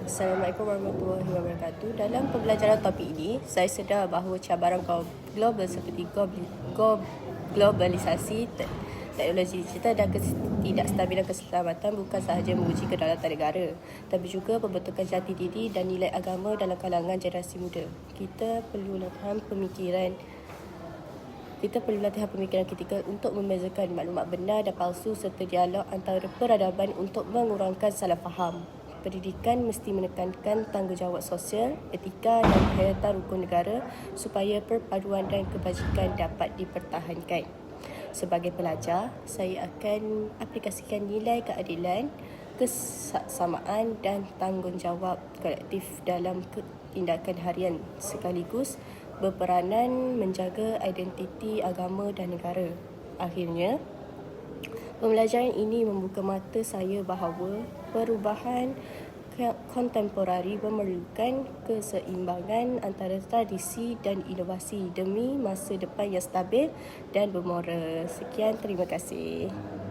Assalamualaikum warahmatullahi wabarakatuh. Dalam pembelajaran topik ini, saya sedar bahawa cabaran global seperti globalisasi, teknologi digital dan ketidakstabilan keselamatan bukan sahaja menguji kedaulatan negara, tapi juga pembentukan jati diri dan nilai agama dalam kalangan generasi muda. Kita perlu latihan pemikiran kritikal untuk membezakan maklumat benar dan palsu serta dialog antara peradaban untuk mengurangkan salah faham. Pendidikan mesti menekankan tanggungjawab sosial, etika dan kehayatan rukun negara supaya perpaduan dan kebajikan dapat dipertahankan. Sebagai pelajar, saya akan aplikasikan nilai keadilan, kesamaan dan tanggungjawab kolektif dalam tindakan harian sekaligus berperanan menjaga identiti agama dan negara. Akhirnya, pembelajaran ini membuka mata saya bahawa perubahan kontemporari memerlukan keseimbangan antara tradisi dan inovasi demi masa depan yang stabil dan bermoral. Sekian, terima kasih.